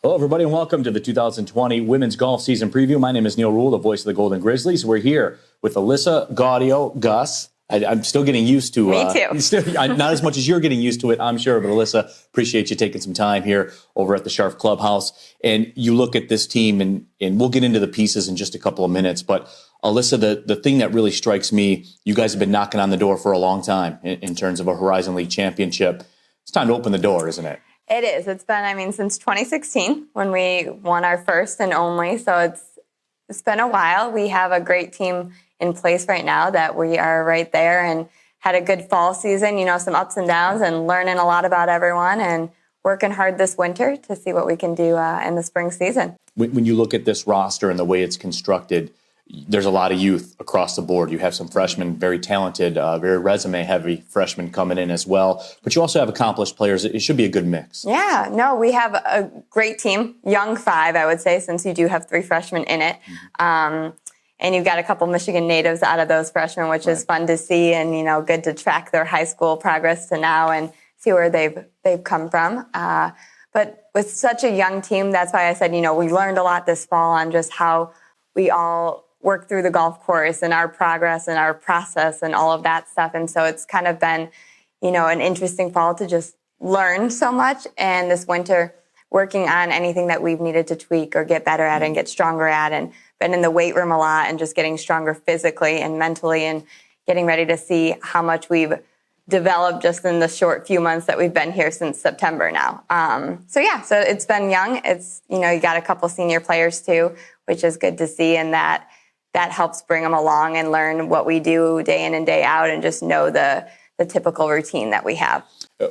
Hello, everybody, and welcome to the 2020 Women's Golf Season Preview. My name is Neal Ruhl, the voice of the Golden Grizzlies. We're here with Alyssa Gaudio, Gus. I'm still getting used to Me too. Not as much as you're getting used to it, I'm sure. But Alyssa, appreciate you taking some time here over at the Sharp Clubhouse. And you look at this team, and we'll get into the pieces in just a couple of minutes. But Alyssa, the thing that really strikes me, you guys have been knocking on the door for a long time in terms of a Horizon League championship. It's time to open the door, isn't it? It is. It's been, since 2016 when we won our first and only. So it's been a while. We have a great team in place right now that we are right there and had a good fall season, some ups and downs and learning a lot about everyone and working hard this winter to see what we can do in the spring season. When you look at this roster and the way it's constructed, there's a lot of youth across the board. You have some freshmen, very talented, very resume-heavy freshmen coming in as well. But you also have accomplished players. It should be a good mix. Yeah, no, we have a great team, young five, I would say, since you do have three freshmen in it. And you've got a couple Michigan natives out of those freshmen, which is fun to see and, good to track their high school progress to now and see where they've come from. But with such a young team, that's why I said, we learned a lot this fall on just how we all work through the golf course and our progress and our process and all of that stuff. And so it's kind of been, an interesting fall to just learn so much. And this winter, working on anything that we've needed to tweak or get better at and get stronger at, and been in the weight room a lot and just getting stronger physically and mentally and getting ready to see how much we've developed just in the short few months that we've been here since September now. So it's been young. It's, you got a couple senior players too, which is good to see. And that helps bring them along and learn what we do day in and day out and just know the typical routine that we have.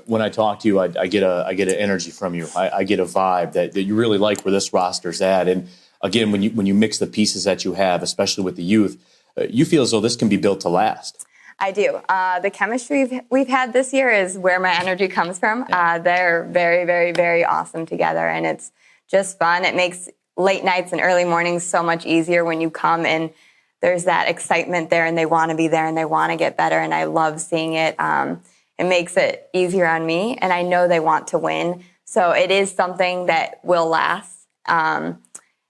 When I talk to you, I get an energy from you. I get a vibe that you really like where this roster's at. And again, when you mix the pieces that you have, especially with the youth, you feel as though this can be built to last. I do. The chemistry we've had this year is where my energy comes from. They're very, very, very awesome together, and it's just fun. It makes late nights and early mornings so much easier when you come and there's that excitement there and they want to be there and they want to get better, and I love seeing it. It makes it easier on me, and I know they want to win. So it is something that will last, and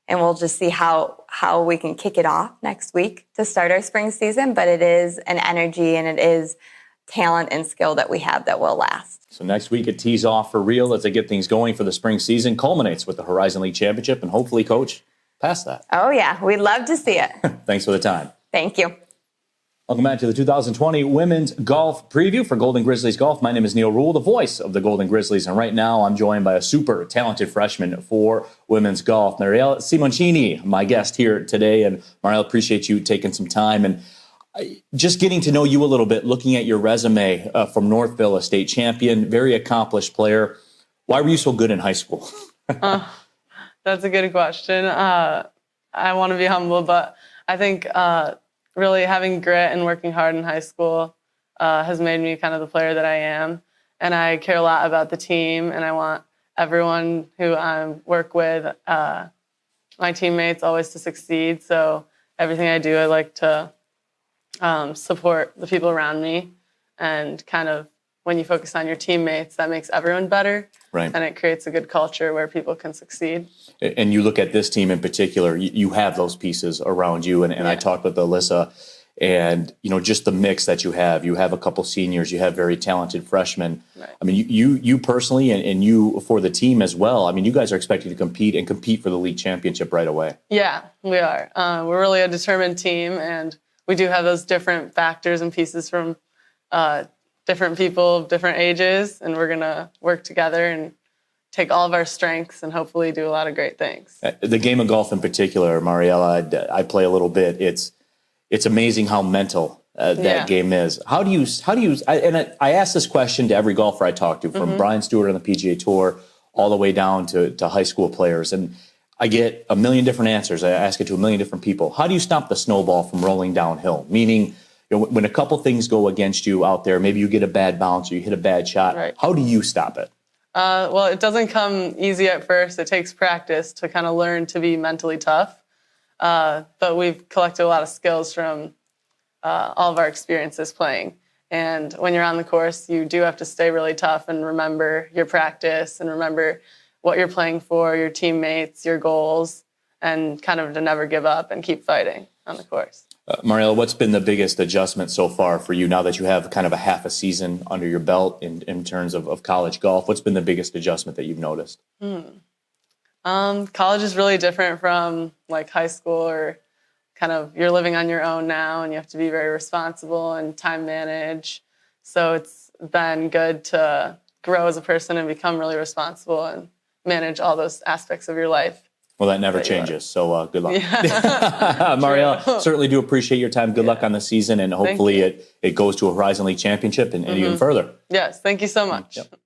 we'll just see how we can kick it off next week to start our spring season. But it is an energy and it is talent and skill that we have that will last. So next week it tees off for real as they get things going for the spring season, culminates with the Horizon League Championship, and hopefully, Coach, past that. Oh, yeah. We'd love to see it. Thanks for the time. Thank you. Welcome back to the 2020 Women's Golf Preview for Golden Grizzlies Golf. My name is Neal Ruhl, the voice of the Golden Grizzlies, and right now I'm joined by a super talented freshman for women's golf, Mariella Simoncini, my guest here today. And Mariella, appreciate you taking some time and just getting to know you a little bit, looking at your resume from Northville, a state champion, very accomplished player. Why were you so good in high school? That's a good question. I want to be humble, but I think really having grit and working hard in high school has made me kind of the player that I am. And I care a lot about the team, and I want everyone who I work with, my teammates, always to succeed. So everything I do, I like to support the people around me, and kind of when you focus on your teammates, that makes everyone better. Right. And it creates a good culture where people can succeed. And you look at this team in particular, you have those pieces around you. And I talked with Alyssa, and, just the mix that you have. You have a couple seniors. You have very talented freshmen. Right. I mean, you personally and you for the team as well. I mean, you guys are expected to compete for the league championship right away. Yeah, we are. We're really a determined team, and we do have those different factors and pieces from different people of different ages, and we're going to work together and take all of our strengths and hopefully do a lot of great things. The game of golf in particular, Mariella, I play a little bit. It's amazing how mental that game is. How do you? I ask this question to every golfer I talk to, from Brian Stewart on the PGA Tour all the way down to high school players, and I get a million different answers. I ask it to a million different people. How do you stop the snowball from rolling downhill? Meaning, when a couple things go against you out there, maybe you get a bad bounce or you hit a bad shot. Right. How do you stop it? Well, it doesn't come easy at first. It takes practice to kind of learn to be mentally tough. But we've collected a lot of skills from all of our experiences playing. And when you're on the course, you do have to stay really tough and remember your practice and remember what you're playing for, your teammates, your goals, and kind of to never give up and keep fighting on the course. Mariella, what's been the biggest adjustment so far for you now that you have kind of a half a season under your belt in terms of college golf? What's been the biggest adjustment that you've noticed? College is really different from like high school, or kind of you're living on your own now and you have to be very responsible and time manage. So it's been good to grow as a person and become really responsible and manage all those aspects of your life. Well, that never changes. So good luck. Yeah. Mariella, certainly do appreciate your time. Good luck on the season, and hopefully it goes to a Horizon League championship and even further. Yes, thank you so much. Yep.